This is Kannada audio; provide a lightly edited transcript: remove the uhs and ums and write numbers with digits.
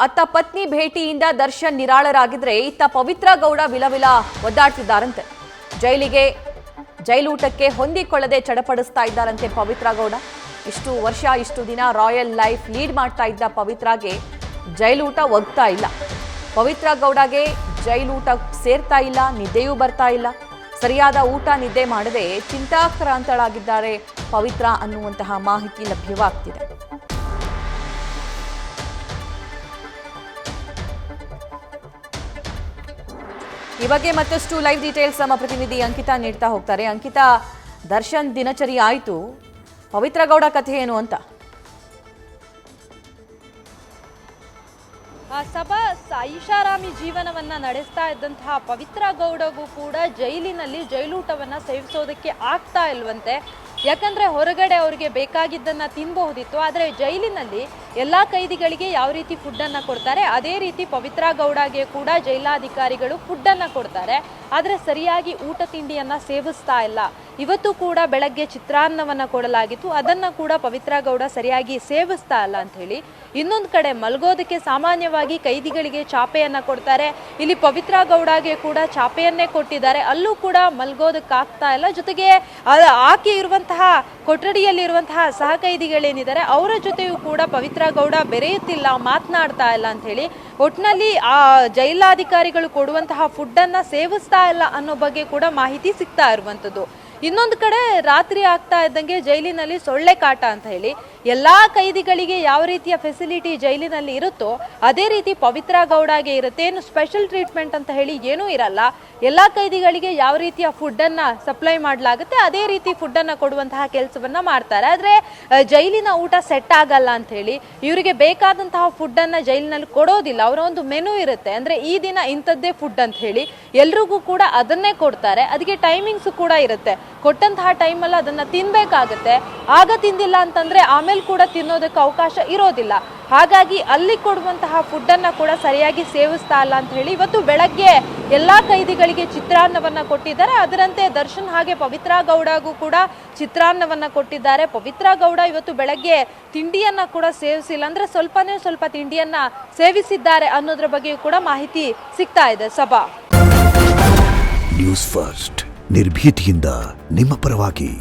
ಅತ್ತ ಪತ್ನಿ ಭೇಟಿಯಿಂದ ದರ್ಶನ್ ನಿರಾಳರಾಗಿದ್ರೆ ಇತ್ತ ಪವಿತ್ರ ಗೌಡ ವಿಲವಿಲ ಒದ್ದಾಡ್ತಿದ್ದಾರಂತೆ. ಜೈಲೂಟಕ್ಕೆ ಹೊಂದಿಕೊಳ್ಳದೆ ಚಡಪಡಿಸ್ತಾ ಇದ್ದಾರಂತೆ ಪವಿತ್ರ ಗೌಡ. ಇಷ್ಟು ವರ್ಷ ಇಷ್ಟು ದಿನ ರಾಯಲ್ ಲೈಫ್ ಲೀಡ್ ಮಾಡ್ತಾ ಇದ್ದ ಪವಿತ್ರಾಗೆ ಜೈಲೂಟ ಒಗ್ತಾ ಇಲ್ಲ. ಪವಿತ್ರ ಗೌಡಗೆ ಜೈಲೂಟ ಸೇರ್ತಾ ಇಲ್ಲ, ನಿದ್ದೆಯೂ ಬರ್ತಾ ಇಲ್ಲ. ಸರಿಯಾದ ಊಟ ನಿದ್ದೆ ಮಾಡದೆ ಚಿಂತಾಕ್ರಾಂತಳಾಗಿದ್ದಾರೆ ಪವಿತ್ರ ಅನ್ನುವಂತಹ ಮಾಹಿತಿ ಲಭ್ಯವಾಗ್ತಿದೆ. ಈ ಬಗ್ಗೆ ಮತ್ತಷ್ಟು ಲೈವ್ ಡೀಟೇಲ್ಸ್ ನಮ್ಮ ಪ್ರತಿನಿಧಿ ಅಂಕಿತಾ ನೀಡ್ತಾ ಹೋಗ್ತಾರೆ. ಅಂಕಿತಾ, ದರ್ಶನ್ ದಿನಚರಿ ಆಯಿತು, ಪವಿತ್ರ ಗೌಡ ಕಥೆ ಏನು ಅಂತ? ಐಷಾರಾಮಿ ಜೀವನವನ್ನ ನಡೆಸ್ತಾ ಇದ್ದಂತಹ ಪವಿತ್ರ ಗೌಡಗೂ ಕೂಡ ಜೈಲಿನಲ್ಲಿ ಜೈಲೂಟವನ್ನ ಸೇವಿಸೋದಕ್ಕೆ ಆಗ್ತಾ ಇಲ್ವಂತೆ. ಯಾಕಂದ್ರೆ ಹೊರಗಡೆ ಅವರಿಗೆ ಬೇಕಾಗಿದ್ದನ್ನ ತಿನ್ನಬಹುದಿತ್ತು, ಆದರೆ ಜೈಲಿನಲ್ಲಿ ಎಲ್ಲಾ ಕೈದಿಗಳಿಗೆ ಯಾವ ರೀತಿ ಫುಡ್ ಅನ್ನ ಕೊಡ್ತಾರೆ ಅದೇ ರೀತಿ ಪವಿತ್ರ ಗೌಡಗೆ ಕೂಡ ಜೈಲಾಧಿಕಾರಿಗಳು ಫುಡ್ ಅನ್ನ ಕೊಡ್ತಾರೆ. ಆದರೆ ಸರಿಯಾಗಿ ಊಟ ತಿಂಡಿಯನ್ನ ಸೇವಿಸ್ತಾ ಇಲ್ಲ. ಇವತ್ತು ಕೂಡ ಬೆಳಗ್ಗೆ ಚಿತ್ರಾನ್ನವನ್ನ ಕೊಡಲಾಗಿತ್ತು, ಅದನ್ನ ಕೂಡ ಪವಿತ್ರ ಗೌಡ ಸರಿಯಾಗಿ ಸೇವಿಸ್ತಾ ಇಲ್ಲ ಅಂತ ಹೇಳಿ. ಇನ್ನೊಂದು ಕಡೆ ಮಲ್ಗೋದಕ್ಕೆ ಸಾಮಾನ್ಯವಾಗಿ ಕೈದಿಗಳಿಗೆ ಚಾಪೆಯನ್ನ ಕೊಡ್ತಾರೆ, ಇಲ್ಲಿ ಪವಿತ್ರ ಗೌಡಗೆ ಕೂಡ ಚಾಪೆಯನ್ನೇ ಕೊಟ್ಟಿದ್ದಾರೆ, ಅಲ್ಲೂ ಕೂಡ ಮಲ್ಗೋದಕ್ಕಾಗ್ತಾ ಇಲ್ಲ. ಜೊತೆಗೆ ಆಕೆ ಇರುವಂತಹ ಕೊಠಡಿಯಲ್ಲಿರುವಂತಹ ಸಹ ಕೈದಿಗಳೇನಿದ್ದಾರೆ ಅವರ ಜೊತೆಯೂ ಕೂಡ ಪವಿತ್ರ ಗೌಡ ಬೆರೆಯುತ್ತಿಲ್ಲ, ಮಾತನಾಡ್ತಾ ಇಲ್ಲ ಅಂತ ಹೇಳಿ. ಒಟ್ಟಿನಲ್ಲಿ ಆ ಜೈಲಾಧಿಕಾರಿಗಳು ಕೊಡುವಂತಹ ಫುಡ್ ಅನ್ನ ಸೇವಿಸ್ತಾ ಇಲ್ಲ ಅನ್ನೋ ಬಗ್ಗೆ ಕೂಡ ಮಾಹಿತಿ ಸಿಗ್ತಾ ಇರುವಂತದ್ದು. ಇನ್ನೊಂದು ಕಡೆ ರಾತ್ರಿ ಆಗ್ತಾ ಇದ್ದಂಗೆ ಜೈಲಿನಲ್ಲಿ ಸೊಳ್ಳೆ ಕಾಟ ಅಂತ ಹೇಳಿ ಎಲ್ಲಾ ಕೈದಿಗಳಿಗೆ ಯಾವ ರೀತಿಯ ಫೆಸಿಲಿಟಿ ಜೈಲಿನಲ್ಲಿ ಇರುತ್ತೋ ಅದೇ ರೀತಿ ಪವಿತ್ರ ಗೌಡಗೆ ಇರುತ್ತೆ. ಏನು ಸ್ಪೆಷಲ್ ಟ್ರೀಟ್ಮೆಂಟ್ ಅಂತ ಹೇಳಿ ಏನೂ ಇರಲ್ಲ. ಎಲ್ಲಾ ಕೈದಿಗಳಿಗೆ ಯಾವ ರೀತಿಯ ಫುಡ್ ಅನ್ನ ಸಪ್ಲೈ ಮಾಡಲಾಗುತ್ತೆ ಅದೇ ರೀತಿ ಫುಡ್ ಅನ್ನ ಕೊಡುವಂತಹ ಕೆಲಸವನ್ನ ಮಾಡ್ತಾರೆ. ಆದ್ರೆ ಜೈಲಿನ ಊಟ ಸೆಟ್ ಆಗಲ್ಲ ಅಂತ ಹೇಳಿ ಇವರಿಗೆ ಬೇಕಾದಂತಹ ಫುಡ್ ಅನ್ನ ಜೈಲಿನಲ್ಲಿ ಕೊಡೋದಿಲ್ಲ. ಅವರ ಒಂದು ಮೆನು ಇರುತ್ತೆ, ಅಂದ್ರೆ ಈ ದಿನ ಇಂಥದ್ದೇ ಫುಡ್ ಅಂತ ಹೇಳಿ ಎಲ್ರಿಗೂ ಕೂಡ ಅದನ್ನೇ ಕೊಡ್ತಾರೆ. ಅದಕ್ಕೆ ಟೈಮಿಂಗ್ಸ್ ಕೂಡ ಇರುತ್ತೆ. ಕೊಟ್ಟಂತಹ ಟೈಮಲ್ಲಿ ಅದನ್ನ ತಿನ್ಬೇಕಾಗತ್ತೆ. ಆಗ ತಿಂದಿಲ್ಲ ಅಂತಂದ್ರೆ ಆಮೇಲೆ ಕೂಡ ತಿನ್ನೋದಕ್ಕೆ ಅವಕಾಶ ಇರೋದಿಲ್ಲ. ಹಾಗಾಗಿ ಅಲ್ಲಿ ಕೊಡುವಂತಹ ಫುಡ್ ಅನ್ನ ಕೂಡ ಸರಿಯಾಗಿ ಸೇವಿಸ್ತಾ ಇಲ್ಲ ಅಂತ ಹೇಳಿ ಇವತ್ತು ಬೆಳಗ್ಗೆ ಎಲ್ಲಾ ಕೈದಿಗಳಿಗೆ ಚಿತ್ರಾನ್ನವನ್ನ ಕೊಟ್ಟಿದ್ದಾರೆ. ಅದರಂತೆ ದರ್ಶನ್ ಹಾಗೆ ಪವಿತ್ರ ಗೌಡಗೂ ಕೂಡ ಚಿತ್ರಾನ್ನವನ್ನ ಕೊಟ್ಟಿದ್ದಾರೆ. ಪವಿತ್ರ ಗೌಡ ಇವತ್ತು ಬೆಳಗ್ಗೆ ತಿಂಡಿಯನ್ನ ಕೂಡ ಸೇವಿಸಿಲ್ಲ, ಅಂದ್ರೆ ಸ್ವಲ್ಪನೇ ಸ್ವಲ್ಪ ತಿಂಡಿಯನ್ನ ಸೇವಿಸಿದ್ದಾರೆ ಅನ್ನೋದ್ರ ಬಗ್ಗೆಯೂ ಕೂಡ ಮಾಹಿತಿ ಸಿಗ್ತಾ ಇದೆ. ಸಭಾ ನ್ಯೂಸ್ ಫಸ್ಟ್ ನಿರ್ಭೀತಿಯಿಂದ ನಿಮ್ಮ ಪರವಾಗಿ.